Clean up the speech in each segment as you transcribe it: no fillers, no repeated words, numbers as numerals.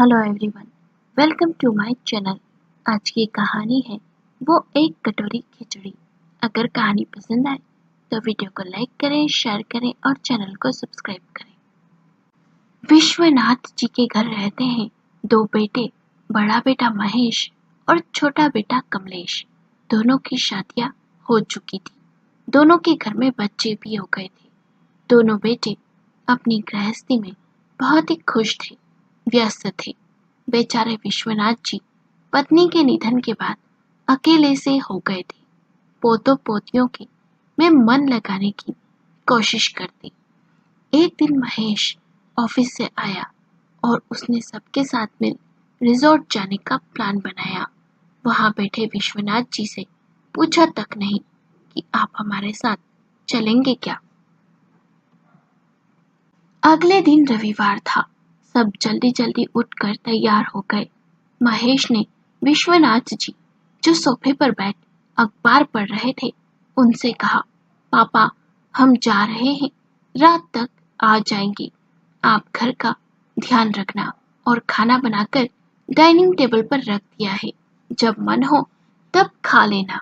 Hello everyone, welcome to my channel. आज की कहानी है वो एक कटोरी खिचड़ी। अगर कहानी पसंद आए तो वीडियो को लाइक करें, शेयर करें और चैनल को सब्सक्राइब करें। विश्वनाथ जी के घर रहते हैं दो बेटे, बड़ा बेटा महेश और छोटा बेटा कमलेश। दोनों की शादियां हो चुकी थी। दोनों के घर में बच्चे भी हो गए थे। दोनों बेटे अपनी गृहस्थी में बहुत ही खुश थे, व्यस्त थे। बेचारे विश्वनाथ जी पत्नी के निधन के बाद अकेले से हो गए थे। पोतों पोतियों के में मन लगाने की कोशिश करते। एक दिन महेश ऑफिस से आया और उसने सबके साथ मिल रिजॉर्ट जाने का प्लान बनाया। वहां बैठे विश्वनाथ जी से पूछा तक नहीं कि आप हमारे साथ चलेंगे क्या। अगले दिन रविवार था। सब जल्दी जल्दी उठकर तैयार हो गए। महेश ने विश्वनाथ जी, जो सोफे पर बैठ अखबार पढ़ रहे थे, उनसे कहा, पापा, हम जा रहे हैं, रात तक आ जाएंगे। आप घर का ध्यान रखना और खाना बनाकर डाइनिंग टेबल पर रख दिया है, जब मन हो तब खा लेना।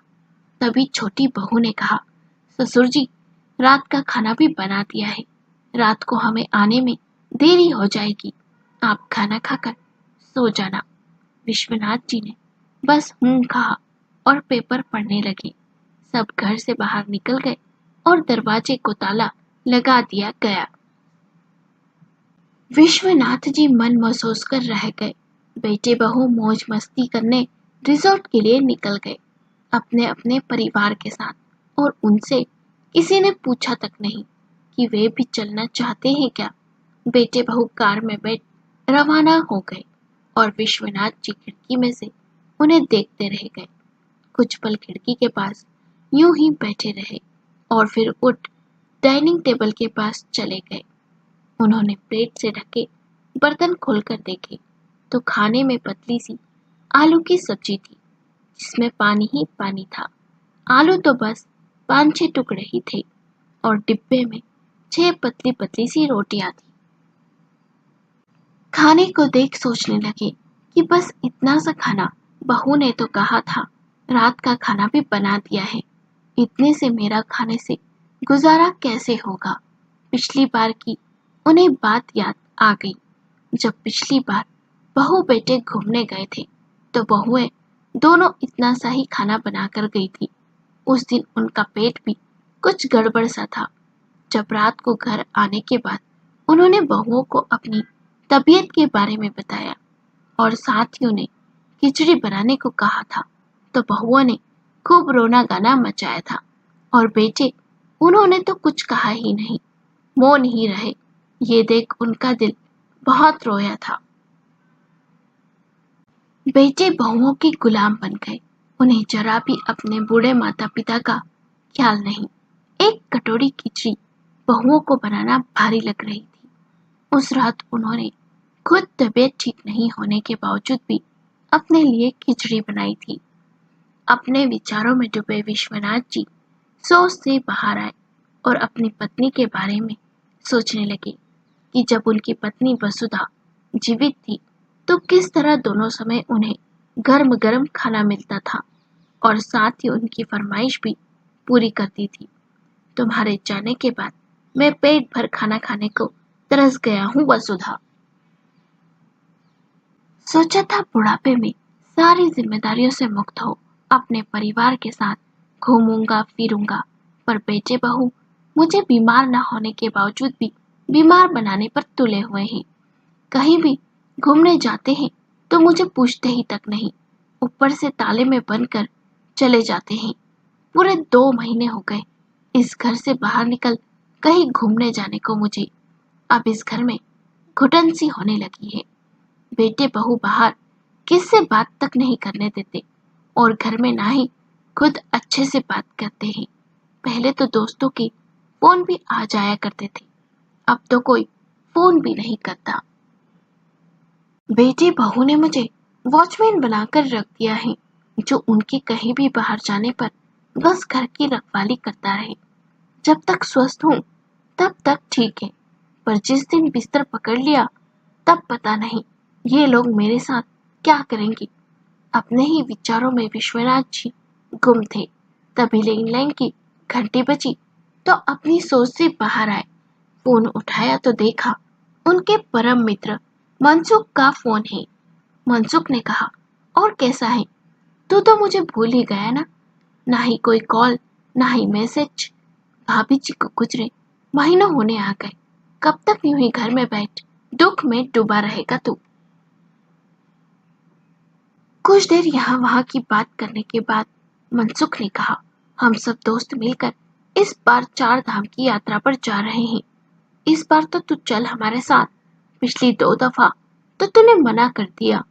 तभी छोटी बहू ने कहा, ससुर जी, रात का खाना भी बना दिया है, रात को हमें आने में देरी हो जाएगी, आप खाना खाकर सो जाना। विश्वनाथ जी ने बस कहा और पेपर पढ़ने लगे। सब घर से बाहर निकल गए और दरवाजे को ताला लगा दिया गया। विश्वनाथ जी मन महसूस कर रह गए। बेटे बहू मौज मस्ती करने रिजॉर्ट के लिए निकल गए, अपने अपने परिवार के साथ, और उनसे किसी ने पूछा तक नहीं कि वे भी चलना चाहते हैं क्या। बेटे बहू कार में बैठ रवाना हो गए और विश्वनाथ जी खिड़की में से उन्हें देखते रह गए। कुछ पल खिड़की के पास यूं ही बैठे रहे और फिर उठ डाइनिंग टेबल के पास चले गए। उन्होंने प्लेट से ढके बर्तन खोलकर देखे तो खाने में पतली सी आलू की सब्जी थी, जिसमें पानी ही पानी था। आलू तो बस 5-6 टुकड़े ही थे और डिब्बे में 6 पतली पतली सी रोटियां थी। खाने को देख सोचने लगे कि बस इतना सा खाना। बहू ने तो कहा था रात का खाना भी बना दिया है, इतने से मेरा खाने से गुजारा कैसे होगा। पिछली बार की उन्हें बात याद आ गई, जब पिछली बार बहू बेटे घूमने गए थे तो बहुएं दोनों इतना सा ही खाना बनाकर गई थी। उस दिन उनका पेट भी कुछ गड़बड़ सा था। जब रात को घर आने के बाद उन्होंने बहुओं को अपनी तबीयत के बारे में बताया और साथियों ने खिचड़ी बनाने को कहा था, तो बहुओं ने खूब रोना गाना मचाया था। और बेटे, उन्होंने तो कुछ कहा ही नहीं, मौन ही रहे। ये देख उनका दिल बहुत रोया था। बेटे बहुओं के गुलाम बन गए। उन्हें जरा भी अपने बूढ़े माता पिता का ख्याल नहीं। एक कटोरी खिचड़ी बहुओं को बनाना भारी लग रही थी। उस रात उन्होंने खुद तबीयत ठीक नहीं होने के बावजूद भी अपने लिए खिचड़ी बनाई थी। अपने विचारों में डूबे विश्वनाथ जी सोच से बाहर आए और अपनी पत्नी के बारे में सोचने लगे कि जब उनकी पत्नी वसुधा जीवित थी तो किस तरह दोनों समय उन्हें गर्म गर्म खाना मिलता था और साथ ही उनकी फरमाइश भी पूरी करती थी। तुम्हारे जाने के बाद मैं पेट भर खाना खाने को तरस गया हूँ वसुधा। सोचा था बुढ़ापे में सारी जिम्मेदारियों से मुक्त हो अपने परिवार के साथ घूमूंगा फिरूंगा, पर बेटे बहू मुझे बीमार न होने के बावजूद भी बीमार बनाने पर तुले हुए हैं। कहीं भी घूमने जाते हैं तो मुझे पूछते ही तक नहीं, ऊपर से ताले में बंद कर चले जाते हैं। पूरे 2 महीने हो गए इस घर से बाहर निकल कहीं घूमने जाने को मुझे। अब इस घर में घुटन सी होने लगी है। बेटे बहू बाहर किससे बात तक नहीं करने देते और घर में ना ही खुद अच्छे से बात करते हैं। पहले तो दोस्तों के फोन भी आ जाया करते थे, अब तो कोई फोन भी नहीं करता। बेटे बहू ने मुझे वॉचमैन बनाकर रख दिया है, जो उनके कहीं भी बाहर जाने पर बस घर की रखवाली करता रहे। जब तक स्वस्थ हूँ तब तक ठीक है, पर जिस दिन बिस्तर पकड़ लिया तब पता नहीं ये लोग मेरे साथ क्या करेंगे? अपने ही विचारों में विश्वनाथ जी गुम थे। तभी लैंडलाइन की घंटी बजी तो अपनी सोच से बाहर आए। फोन उठाया तो देखा उनके परम मित्र मनसुख का फोन है। मनसुख ने कहा, और कैसा है? तू तो मुझे भूल ही गया ना। ना ही कोई कॉल, ना ही मैसेज। भाभी जी को गुजरे महीनों होने आ गए। कब तक यूं ही घर में बैठ दुख में डूबा रहेगा तू? कुछ देर यहाँ वहाँ की बात करने के बाद मनसुख ने कहा, हम सब दोस्त मिलकर इस बार 4 धाम की यात्रा पर जा रहे हैं। इस बार तो तू चल हमारे साथ। पिछली 2 दफा तो तूने मना कर दिया।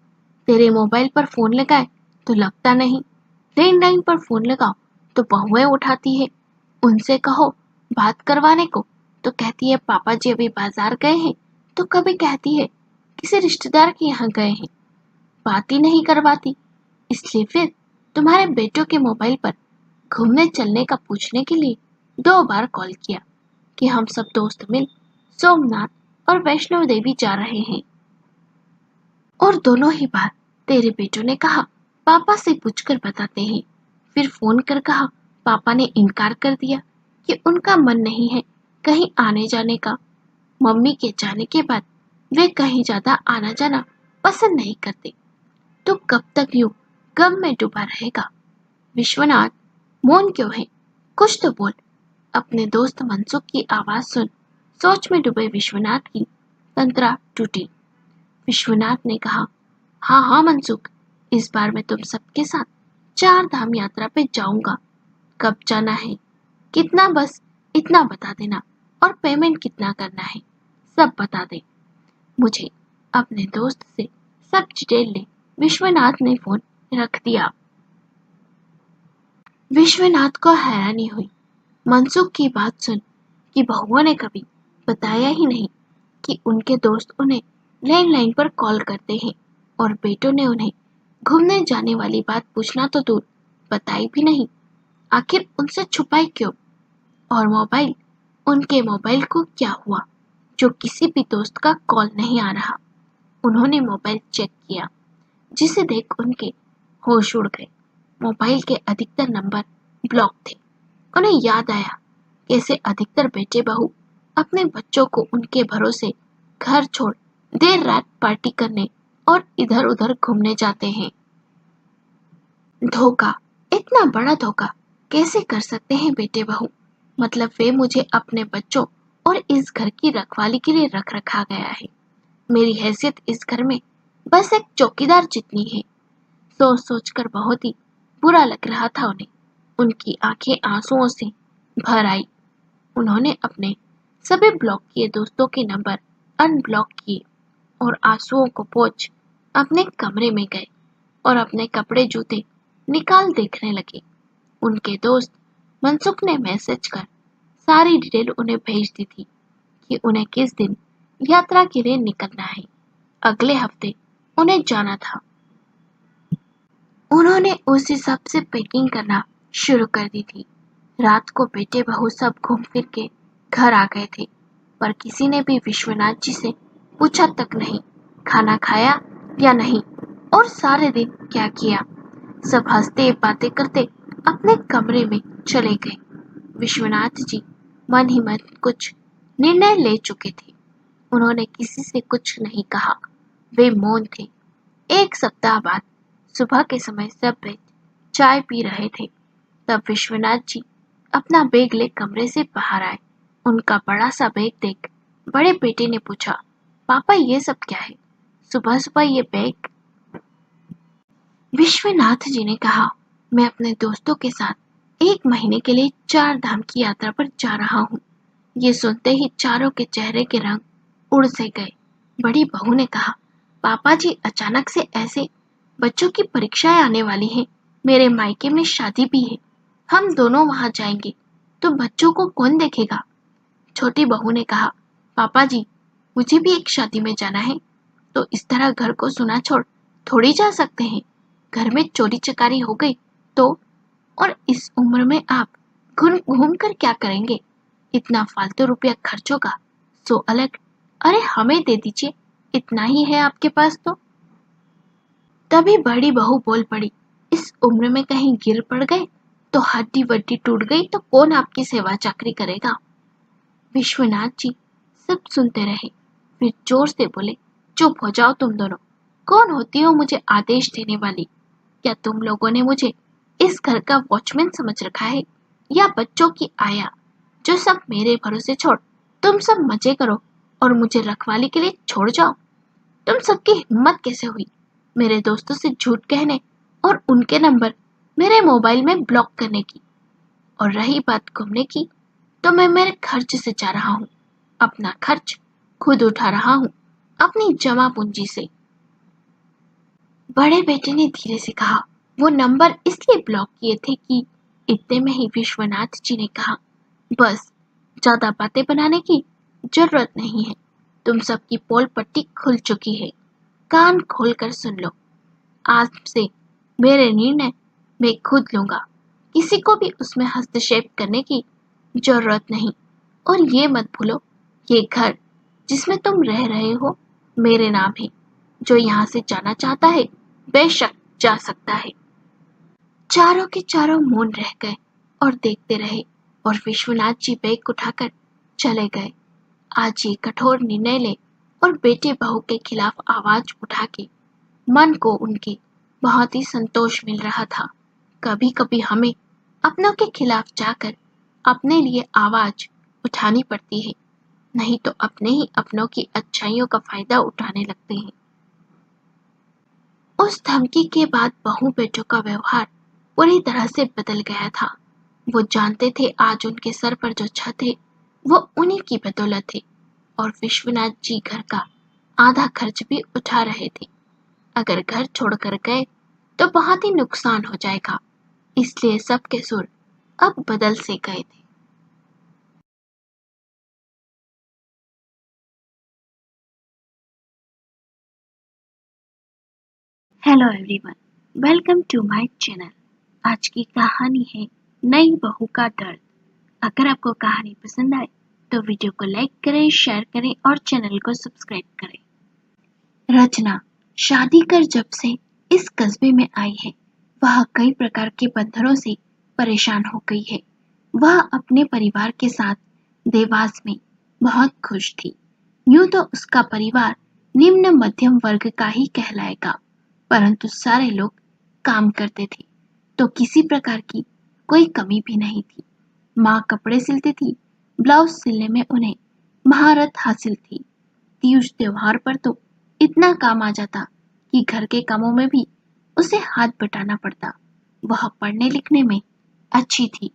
तेरे मोबाइल पर फोन लगाए तो लगता नहीं, लैंडलाइन पर फोन लगाओ तो बहुएं उठाती है। उनसे कहो बात करवाने को तो कहती है पापा जी अभी बाजार गए हैं, तो कभी कहती है किसी रिश्तेदार के यहाँ गए हैं। बात ही नहीं करवाती। इसलिए फिर तुम्हारे बेटों के मोबाइल पर घूमने चलने का पूछने के लिए 2 बार कॉल किया कि हम सब दोस्त मिल सोमनाथ और वैष्णो देवी जा रहे हैं। और दोनों ही बार तेरे बेटों ने कहा पापा से पूछकर बताते हैं। फिर फोन कर कहा पापा ने इनकार कर दिया कि उनका मन नहीं है कहीं आने जाने का। मम्मी के जाने के बाद वे कहीं ज्यादा आना जाना पसंद नहीं करते। तो कब तक यूं गम में डूबा रहेगा? विश्वनाथ, मौन क्यों है? कुछ तो बोल। अपने दोस्त मनसुख की आवाज सुन सोच में डूबे विश्वनाथ की तंत्रा टूटी। विश्वनाथ ने कहा, हाँ हाँ मनसुख, इस बार मैं तुम सबके साथ 4 धाम यात्रा पे जाऊंगा। कब जाना है, कितना, बस इतना बता देना, और पेमेंट कितना करना है सब बता दे मुझे। अपने दोस्त से सब डिटेल ले। विश्वनाथ ने फोन रख दिया। विश्वनाथ को हैरानी हुई मनसुख की बात सुन कि बहुओं ने कभी बताया ही नहीं कि उनके दोस्त उन्हें लैंडलाइन पर कॉल करते हैं, और बेटों ने उन्हें घूमने जाने वाली बात पूछना तो दूर बताई भी नहीं। आखिर उनसे छुपाई क्यों? और मोबाइल, उनके मोबाइल को क्या हुआ जो किसी भी दोस्त का कॉल नहीं आ रहा? उन्होंने मोबाइल चेक किया जिसे देख उनके होश उड़ गए। मोबाइल के अधिकतर नंबर ब्लॉक थे। उन्हें याद आया कैसे अधिकतर बेटे बहू अपने बच्चों को उनके भरोसे घर छोड़ देर रात पार्टी करने और इधर उधर घूमने जाते हैं। धोखा, इतना बड़ा धोखा कैसे कर सकते हैं बेटे बहू? मतलब वे मुझे अपने बच्चों और इस घर की रखवाली के लिए रख रखा गया है। मेरी हैसियत इस घर में बस एक चौकीदार जितनी है। सोच सोचकर बहुत ही बुरा लग रहा था उन्हें। उनकी आंखें आंसुओं से भर आई। उन्होंने अपने सभी ब्लॉक किए दोस्तों के नंबर अनब्लॉक किए और आंसुओं को पोंछ अपने कमरे में गए और अपने कपड़े जूते निकाल देखने लगे। उनके दोस्त मनसुख ने मैसेज कर सारी डिटेल उन्हें भेज दी थी कि उन्हें किस दिन यात्रा के लिए निकलना है। अगले हफ्ते उन्हें जाना था। उन्होंने उस हिसाब से पैकिंग करना शुरू कर दी थी। रात को बेटे बहू सब घूम फिर के घर आ गए थे, पर किसी ने भी विश्वनाथ जी से पूछा तक नहीं खाना खाया या नहीं और सारे दिन क्या किया। सब हंसते बातें करते अपने कमरे में चले गए। विश्वनाथ जी मन ही मन कुछ निर्णय ले चुके थे। उन्होंने किसी से कुछ नहीं कहा। वे मौन थे। 1 सप्ताह बाद सुबह के समय सब बैठ चाय पी रहे थे। तब विश्वनाथ जी अपना बैग ले कमरे से बाहर आए। उनका बड़ा सा बैग देख बड़े बेटे ने पूछा, पापा ये सब क्या है? सुबह सुबह ये बैग? विश्वनाथ जी ने कहा, मैं अपने दोस्तों के साथ 1 महीने के लिए 4 धाम की यात्रा पर जा रहा हूँ। ये सुनते ही चारों के चेहरे के रंग उड़ से गए। बड़ी बहू ने कहा, पापा जी अचानक से ऐसे? बच्चों की परीक्षाएं आने वाली हैं। मेरे मायके में शादी भी है। हम दोनों वहां जाएंगे तो बच्चों को कौन देखेगा? छोटी बहू ने कहा, पापा जी मुझे भी एक शादी में जाना है, तो इस तरह घर को सुना छोड़ थोड़ी जा सकते हैं। घर में चोरी चकारी हो गई तो? और इस उम्र में आप घूम घूम कर क्या करेंगे? इतना फालतू रुपया खर्च होगा सो अलग। अरे हमें दे दीजिए, इतना ही है आपके पास तो। तभी बड़ी बहू बोल पड़ी, इस उम्र में कहीं गिर पड़ गए तो हड्डी वड्डी टूट गई तो कौन आपकी सेवा चाकरी करेगा। विश्वनाथ जी सब सुनते रहे, फिर जोर से बोले, चुप हो जाओ तुम दोनों। कौन होती हो मुझे आदेश देने वाली? क्या तुम लोगों ने मुझे इस घर का वॉचमैन समझ रखा है, या बच्चों की आया जो सब मेरे भरोसे छोड़ तुम सब मजे करो और मुझे रखवाली के लिए छोड़ जाओ? तुम सबकी हिम्मत कैसे हुई मेरे दोस्तों से झूठ कहने और उनके नंबर मेरे मोबाइल में ब्लॉक करने की? और रही बात घूमने की, तो मैं मेरे खर्च से जा रहा हूँ, अपना खर्च खुद उठा रहा हूँ, अपनी जमा पूंजी से। बड़े बेटे ने धीरे से कहा, वो नंबर इसलिए ब्लॉक किए थे कि। इतने में ही विश्वनाथ जी ने कहा, बस ज्यादा बातें बनाने की जरूरत नहीं है, तुम सबकी पोल पट्टी खुल चुकी है, कान खोलकर सुन लो। आज से मेरे निर्णय मैं खुद लूंगा, किसी को भी उसमें हस्तक्षेप करने की जरूरत नहीं। और ये मत भूलो, ये घर जिसमें तुम रह रहे हो मेरे नाम है, जो यहाँ से जाना चाहता है बेशक जा सकता है। चारों के चारों मौन रह गए और देखते रहे, और विश्वनाथ जी बैग उठाकर चले गए। आज ये कठोर निर्णय ले और बेटे बहू के खिलाफ आवाज उठा के मन को उनके बहुत ही संतोष मिल रहा था। कभी कभी हमें अपनों के खिलाफ जाकर अपने लिए आवाज उठानी पड़ती है, नहीं तो अपने ही अपनों की अच्छाइयों का फायदा उठाने लगते हैं। उस धमकी के बाद बहू बेटों का व्यवहार पूरी तरह से बदल गया था। वो जानते थे आज उनके सर पर जो छत है वो उन्हीं की बदौलत है, और विश्वनाथ जी घर का आधा खर्च भी उठा रहे थे। अगर घर छोड़कर गए तो बहुत ही नुकसान हो जाएगा, इसलिए सबके सुर अब बदल से गए थे। Hello everyone, welcome to my channel. आज की कहानी है नई बहू का दर्द। अगर आपको कहानी पसंद आए तो वीडियो को लाइक करें, शेयर करें और चैनल को सब्सक्राइब करें। रचना शादी कर जब से इस कस्बे में आई है, वह कई प्रकार के बंधनों से परेशान हो गई है। वह अपने परिवार के साथ देवास में बहुत खुश थी। यूं तो उसका परिवार निम्न मध्यम वर्ग का ही कहलाएगा, परंतु सारे लोग काम करते थे, तो किसी प्रकार की कोई कमी भी नहीं थी। माँ कपड़े सिलती थी, ब्लाउज सिलने में उन्हें महारत हासिल थी। तीज त्योहार पर तो इतना काम आ जाता कि घर के कामों में भी उसे हाथ बटाना पड़ता। वह पढ़ने लिखने में अच्छी थी,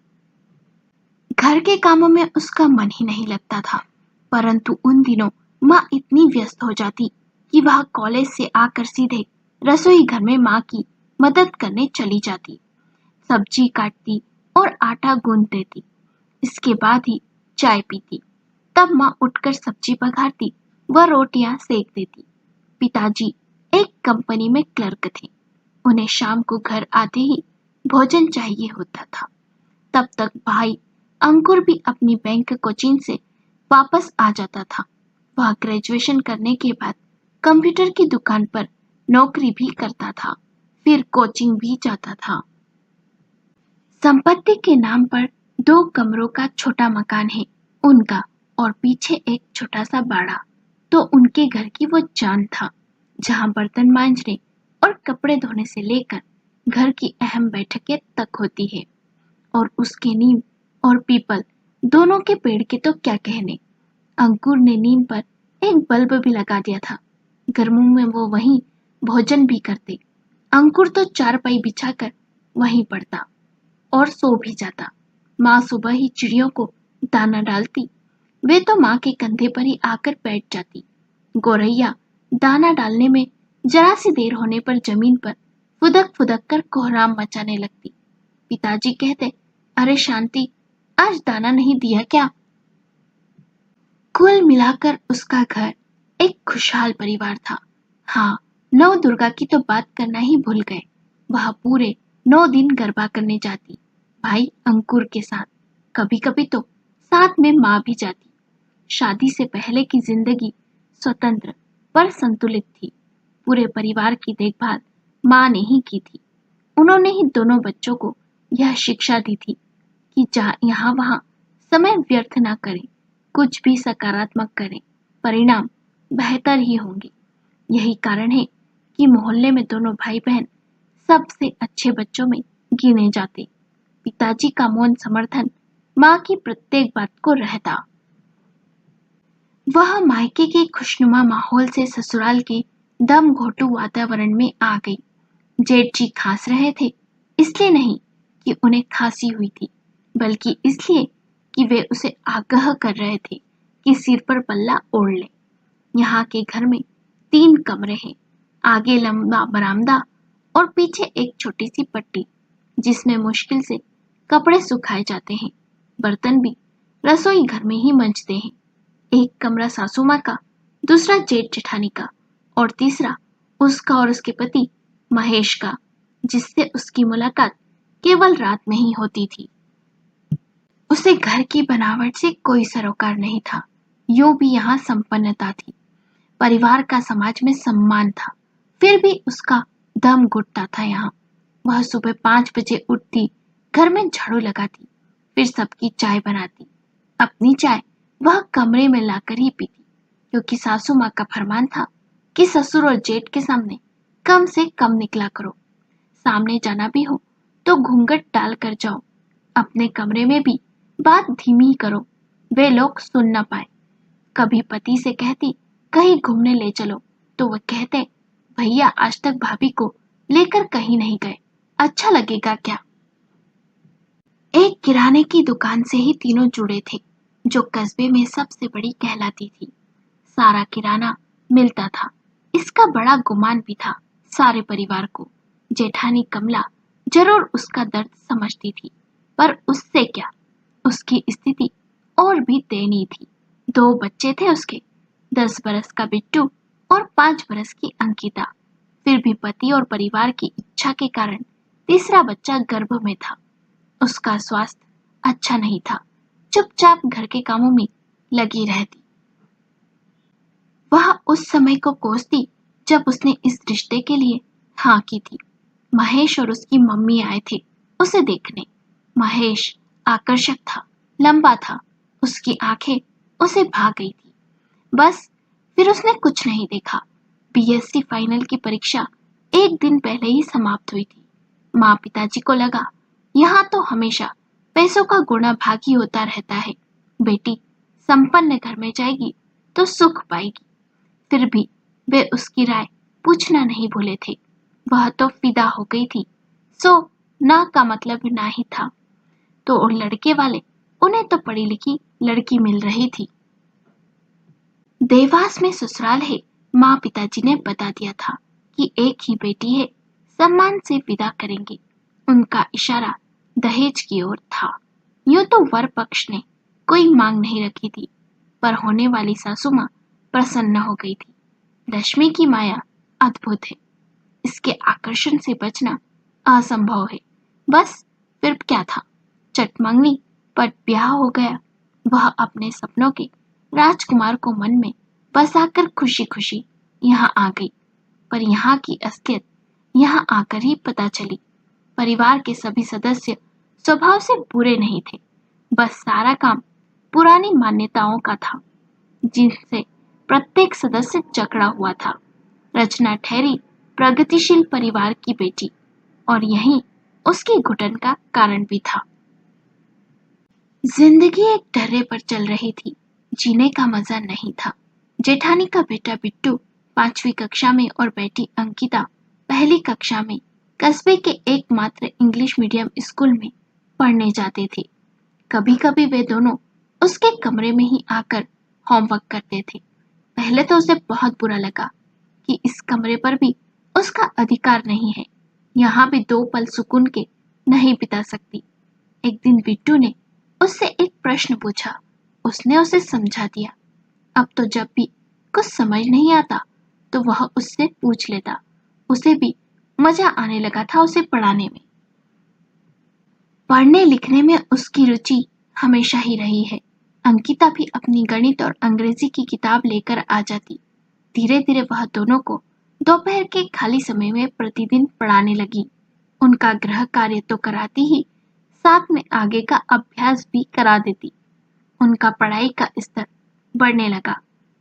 घर के कामों में उसका मन ही नहीं लगता था। परंतु उन दिनों माँ इतनी व्यस्त हो जाती कि वह कॉलेज से आकर सीधे रसोई घर में माँ की मदद करने चली जाती। सब्जी काटती और आटा गूंथ देती, इसके बाद ही चाय पीती। तब माँ उठकर सब्जी पकाती व रोटियां सेक देती। पिताजी एक कंपनी में क्लर्क थे, उन्हें शाम को घर आते ही भोजन चाहिए होता था। तब तक भाई अंकुर भी अपनी बैंक कोचिंग से वापस आ जाता था। वह ग्रेजुएशन करने के बाद कंप्यूटर की दुकान पर नौकरी भी करता था, फिर कोचिंग भी जाता था। संपत्ति के नाम पर 2 कमरों का छोटा मकान है उनका, और पीछे एक छोटा सा बाड़ा तो उनके घर की वो जान था, जहां बर्तन मांजने और कपड़े धोने से लेकर घर की अहम बैठकें तक होती है। और उसके नीम और पीपल दोनों के पेड़ के तो क्या कहने। अंकुर ने नीम पर एक बल्ब भी लगा दिया था। गर्मियों में वो वहीं भोजन भी करते। अंकुर तो चारपाई बिछाकर वहीं पड़ता और सो भी जाता। माँ सुबह ही चिड़ियों को दाना डालती, वे तो माँ के कंधे पर ही आकर बैठ जाती। गौरैया दाना डालने में जरा सी देर होने पर जमीन पर फुदक फुदक कर कोहराम मचाने लगती। पिताजी कहते, अरे शांति, आज दाना नहीं दिया क्या? कुल मिलाकर उसका घर एक खुशहाल परिवार था। हाँ, 9 दुर्गा की तो बात करना ही भूल गए। वह पूरे 9 दिन गरबा करने जाती, भाई अंकुर के साथ। कभी कभी तो साथ में माँ भी जाती। शादी से पहले की जिंदगी स्वतंत्र पर संतुलित थी। पूरे परिवार की देखभाल माँ ने ही की थी। उन्होंने ही दोनों बच्चों को यह शिक्षा दी थी कि जहाँ यहाँ वहाँ समय व्यर्थ न करें, कुछ भी सकारात्मक करें, परिणाम बेहतर ही होंगे। यही कारण है कि मोहल्ले में दोनों भाई बहन सबसे अच्छे बच्चों में गिने जाते। पिताजी का मौन समर्थन माँ की प्रत्येक बात को रहता। वह मायके के खुशनुमा माहौल से ससुराल के दम घोटू वातावरण में आ गई। जेठ जी खांस रहे थे, इसलिए नहीं कि उन्हें खांसी हुई थी, बल्कि इसलिए कि वे उसे आगाह कर रहे थे कि सिर पर पल्ला ओढ़ ले। यहाँ के घर में 3 कमरे हैं, आगे लंबा बरामदा और पीछे एक छोटी सी पट्टी जिसमें मुश्किल से कपड़े सुखाए जाते हैं। बर्तन भी रसोई घर में ही मंजते हैं। एक कमरा सासू माँ का, दूसरा जेठ जेठानी का और तीसरा उसका और उसके पति महेश का, जिससे उसकी मुलाकात केवल रात में ही होती थी। उसे घर की बनावट से कोई सरोकार नहीं था। यूं भी यहाँ संपन्नता थी, परिवार का समाज में सम्मान था, फिर भी उसका दम घुटता था यहाँ। वह सुबह 5 बजे उठती, घर में झाड़ू लगाती, फिर सबकी चाय बनाती। अपनी चाय वह कमरे में लाकर ही पीती, क्योंकि सासू माँ का फरमान था कि ससुर और जेठ के सामने कम से कम निकला करो। सामने जाना भी हो तो घूंघट डाल कर जाओ। अपने कमरे में भी बात धीमी ही करो, वे लोग सुन न पाए। कभी पति से कहती कहीं घूमने ले चलो, तो वह कहते भैया आज तक भाभी को लेकर कहीं नहीं गए, अच्छा लगेगा क्या। एक किराने की दुकान से ही तीनों जुड़े थे, जो कस्बे में सबसे बड़ी कहलाती थी। सारा किराना मिलता था। इसका बड़ा गुमान भी था सारे परिवार को। जेठानी कमला जरूर उसका दर्द समझती थी, पर उससे क्या, उसकी स्थिति और भी दयनीय थी। 2 बच्चे थे उसके, 10 बरस का बिट्टू और 5 बरस की अंकिता। फिर भी पति और परिवार की इच्छा के कारण तीसरा बच्चा गर्भ में था। उसका स्वास्थ्य अच्छा नहीं था, चुपचाप घर के कामों में लगी रहती। वह उस समय को कोसती जब उसने इस रिश्ते के लिए हाँ की थी। महेश और उसकी मम्मी आए थे उसे देखने। महेश आकर्षक था, लंबा था, उसकी आंखें उसे भा गई थी। बस फिर उसने कुछ नहीं देखा। बीएससी फाइनल की परीक्षा एक दिन पहले ही समाप्त हुई थी। माँ पिताजी को लगा यहाँ तो हमेशा पैसों का गुणा भाग ही होता रहता है। बेटी संपन्न घर में जाएगी तो सुख पाएगी। फिर भी वे उसकी राय पूछना नहीं भूले थे। वह तो फिदा हो गई थी, सो ना का मतलब ना ही था। तो लड़के वाले, उन्हें तो पढ़ी लिखी लड़की मिल रही थी। देवास में ससुराल है, माँ पिताजी ने बता दिया था कि एक ही बेटी है, सम्मान से विदा करेंगे। उनका इशारा दहेज की ओर था। यूं तो वर पक्ष ने कोई मांग नहीं रखी थी, पर होने वाली सासू माँ प्रसन्न हो गई थी। रश्मि की माया अद्भुत है, इसके आकर्षण से बचना असंभव है। बस फिर क्या था, चट मंगनी पर ब्याह हो गया। वह अपने सपनों के राजकुमार को मन में बसाकर खुशी खुशी यहाँ आ गई। पर यहाँ की असलियत यहाँ आकर ही पता चली। परिवार के सभी सदस्य स्वभाव से बुरे नहीं थे, बस सारा काम पुरानी मान्यताओं का था, जिनसे प्रत्येक सदस्य जकड़ा हुआ था। रचना ठहरी प्रगतिशील परिवार की बेटी, और यही उसकी घुटन का कारण भी था। जिंदगी एक डर्रे पर चल रही थी, जीने का मजा नहीं था। जेठानी का बेटा बिट्टू 5वीं कक्षा में और बेटी अंकिता पहली कक्षा में कस्बे के एकमात्र इंग्लिश मीडियम स्कूल में पढ़ने जाते थे। कभी कभी वे दोनों उसके कमरे में ही आकर होमवर्क करते थे। पहले तो उसे बहुत बुरा लगा कि इस कमरे पर भी उसका अधिकार नहीं है, यहाँ भी 2 पल सुकून के नहीं बिता सकती। एक दिन बिट्टू ने उससे एक प्रश्न पूछा। उसने उसे समझा दिया। अब तो जब भी कुछ समझ नहीं आता तो वह उससे पूछ लेता। उसे भी मजा आने लगा था उसे पढ़ाने में। पढ़ने लिखने में उसकी रुचि हमेशा ही रही है। अंकिता भी अपनी गणित और अंग्रेजी की किताब लेकर आ जाती। धीरे धीरे वह दोनों को दोपहर के खाली समय में प्रतिदिन पढ़ाने लगी। उनका गृह कार्य तो कराती ही साथ में आगे का अभ्यास भी करा देती। उनका पढ़ाई का स्तर बढ़ने लगा।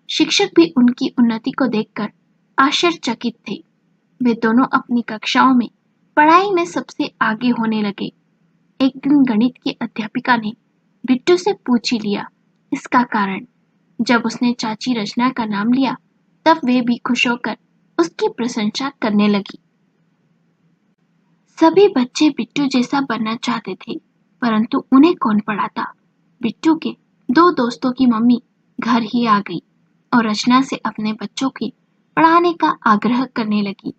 शिक्षक भी उनकी उन्नति को देखकर आश्चर्यचकित थे। वे दोनों अपनी कक्षाओं में पढ़ाई में सबसे आगे होने लगे। एक दिन गणित की अध्यापिका ने बिट्टू से पूछ ही लिया इसका कारण। जब उसने चाची रचना का नाम लिया तब वे भी खुश होकर उसकी प्रशंसा करने लगी। सभी बच्चे बिट्टू जैसा बनना चाहते थे, परंतु उन्हें कौन पढ़ाता। बिट्टू के दो दोस्तों की मम्मी घर ही आ गई और रचना से अपने बच्चों के पढ़ाने का आग्रह करने लगी।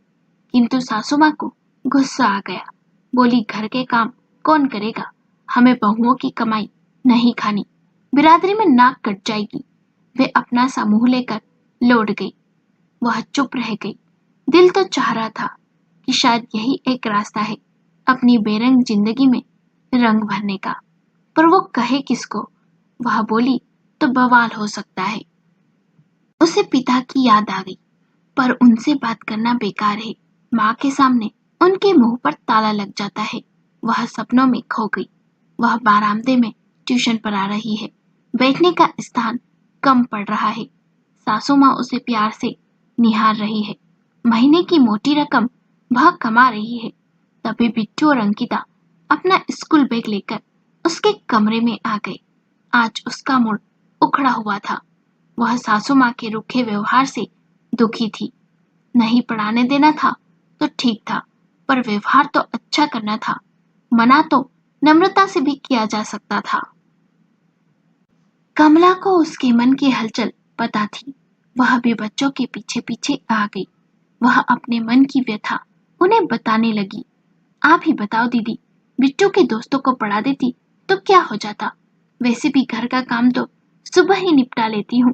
किंतु सासू माँ को गुस्सा आ गया। बोली घर के काम कौन करेगा, हमें बहुओं की कमाई नहीं खानी, बिरादरी में नाक कट जाएगी। वे अपना सा मुंह लेकर लौट गई। वह चुप रह गई। दिल तो चाह रहा था कि शायद यही एक रास्ता है अपनी बेरंग जिंदगी में रंग भरने का, पर वो कहे किसको। वह बोली तो बवाल हो सकता है। उसे पिता की याद आ गई, पर उनसे बात करना बेकार है। माँ के सामने उनके मुंह पर ताला लग जाता है। वह सपनों में खो गई। वह बारामदे में ट्यूशन पढ़ा रही है। बैठने का स्थान कम पड़ रहा है। सासू माँ उसे प्यार से निहार रही है। महीने की मोटी रकम वह कमा रही है। तभी बिट्टू और अंकिता अपना स्कूल बैग लेकर उसके कमरे में आ गए। आज उसका मूड उखड़ा हुआ था। वह सासू माँ के रूखे व्यवहार से दुखी थी। नहीं पढ़ाने देना था तो ठीक था, पर व्यवहार तो अच्छा करना था। मना तो नम्रता से भी किया जा सकता था। कमला को उसके मन की हलचल पता थी। वह भी बच्चों के पीछे पीछे आ गई। वह अपने मन की व्यथा उन्हें बताने लगी। आप ही बताओ दीदी, बिट्टू के दोस्तों को पढ़ा देती तो क्या हो जाता। वैसे भी घर का काम तो सुबह ही निपटा लेती हूँ।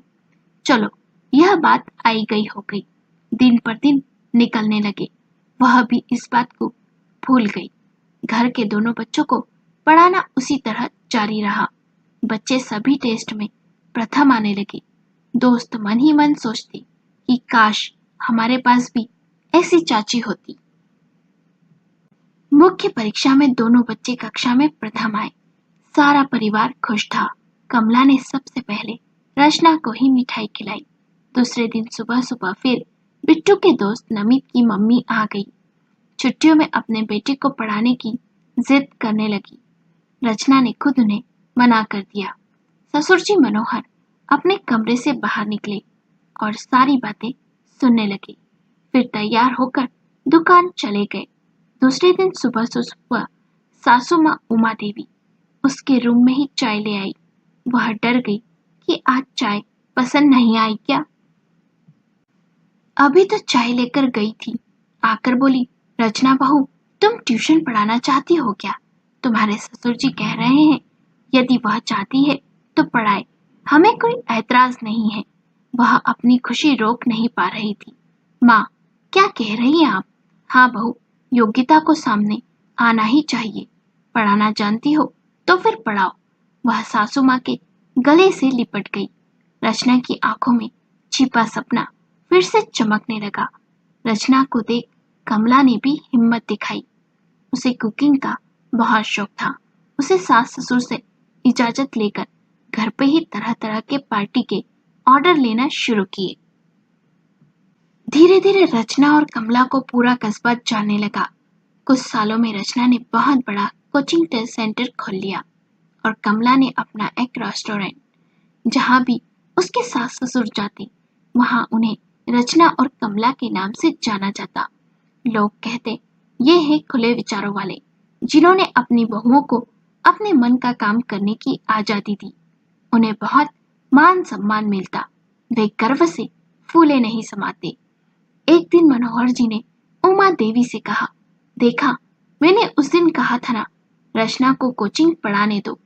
चलो, यह बात आई गई हो गई। दिन पर दिन निकलने लगे। वह भी इस बात को भूल गई। घर के दोनों बच्चों को पढ़ाना उसी तरह जारी रहा। बच्चे सभी टेस्ट में प्रथम आने लगे। दोस्त मन ही मन सोचते कि काश हमारे पास भी ऐसी चाची होती। मुख्य परीक्षा में दोनों बच्चे कक्षा में प्रथम आए। सारा परिवार खुश था। कमला ने सबसे पहले रचना को ही मिठाई खिलाई। दूसरे दिन सुबह सुबह फिर बिट्टू के दोस्त नमित की मम्मी आ गई। छुट्टियों में अपने बेटे को पढ़ाने की जिद करने लगी। रचना ने खुद उन्हें मना कर दिया। ससुर जी मनोहर अपने कमरे से बाहर निकले और सारी बातें सुनने लगे। फिर तैयार होकर दुकान चले गए। दूसरे दिन सुबह सुबह सासू माँ उमा देवी उसके रूम में ही चाय ले आई। वह डर गई कि आज चाय पसंद नहीं आई क्या। अभी तो चाय लेकर गई थी, आकर बोली, रचना बहू, तुम ट्यूशन पढ़ाना चाहती हो क्या? तुम्हारे ससुर जी कह रहे हैं यदि वह चाहती है तो पढ़ाए, हमें कोई ऐतराज नहीं है। वह अपनी खुशी रोक नहीं पा रही थी। माँ, क्या कह रही हैं आप? हाँ बहू, योग्यता को सामने आना ही चाहिए। पढ़ाना जानती हो तो फिर पढ़ाओ। वह सासू माँ के गले से लिपट गई। रचना की आंखों में छिपा सपना फिर से चमकने लगा। रचना को देख कमला ने भी हिम्मत दिखाई। उसे कुकिंग का बहुत शौक था। उसे सास ससुर से इजाजत लेकर घर पे ही तरह तरह के पार्टी के ऑर्डर लेना शुरू किए। धीरे धीरे रचना और कमला को पूरा कस्बा जानने लगा। कुछ सालों में रचना ने बहुत बड़ा कोचिंग टेस्ट सेंटर खोल लिया और कमला ने अपना एक रेस्टोरेंट। जहाँ भी उसके सास ससुर जाते वहां उन्हें रचना और कमला के नाम से जाना जाता। लोग कहते ये है खुले विचारों वाले, जिन्होंने अपनी बहुओं को अपने मन का काम करने की आजादी दी। उन्हें बहुत मान सम्मान मिलता। वे गर्व से फूले नहीं समाते। एक दिन मनोहर जी ने उमा देवी से कहा, देखा, मैंने उस दिन कहा था ना, रचना को कोचिंग पढ़ाने दो,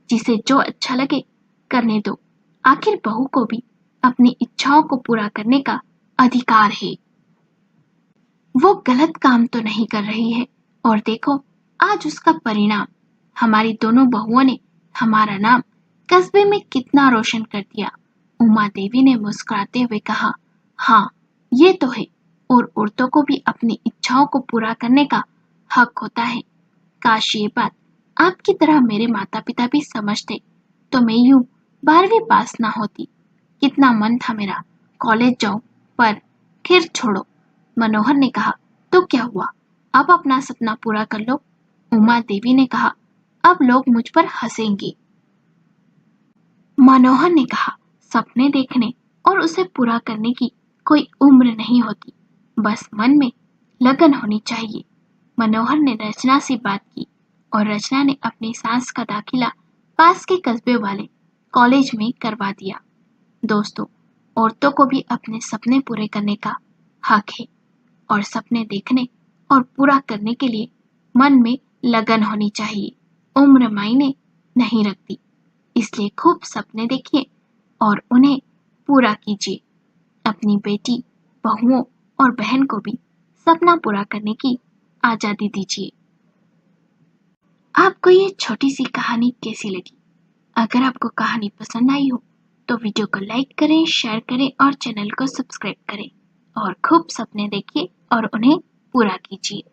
जिसे जो अच्छा लगे करने दो। आखिर बहू को भी अपनी इच्छाओं को पूरा करने का अधिकार है। वो गलत काम तो नहीं कर रही है, और देखो आज उसका परिणाम। हमारी दोनों बहुओं ने हमारा नाम कस्बे में कितना रोशन कर दिया। उमा देवी ने मुस्कुराते हुए कहा, हाँ, ये तो है। और औरतों को भी अपनी इच्छाओं को पूरा करने का हक होता है। काश ये बात आपकी तरह मेरे माता पिता भी समझते तो मैं यूं 12वीं पास ना होती। कितना मन था मेरा कॉलेज जाऊं, पर खैर छोड़ो। मनोहर ने कहा, तो क्या हुआ, अब अपना सपना पूरा कर लो। उमा देवी ने कहा, अब लोग मुझ पर हंसेंगे। मनोहर ने कहा, सपने देखने और उसे पूरा करने की कोई उम्र नहीं होती, बस मन में लगन होनी चाहिए। मनोहर ने रचना से बात की और रचना ने अपनी सास का दाखिला पास के कस्बे वाले कॉलेज में करवा दिया। दोस्तों, औरतों को भी अपने सपने पूरे करने का हक है और सपने देखने और पूरा करने के लिए मन में लगन होनी चाहिए। उम्र मायने नहीं रखती, इसलिए खूब सपने देखिए और उन्हें पूरा कीजिए। अपनी बेटी, बहुओं और बहन को भी सपना पूरा करने की आजादी दीजिए। आपको ये छोटी सी कहानी कैसी लगी? अगर आपको कहानी पसंद आई हो तो वीडियो को लाइक करें, शेयर करें और चैनल को सब्सक्राइब करें और खूब सपने देखिए और उन्हें पूरा कीजिए।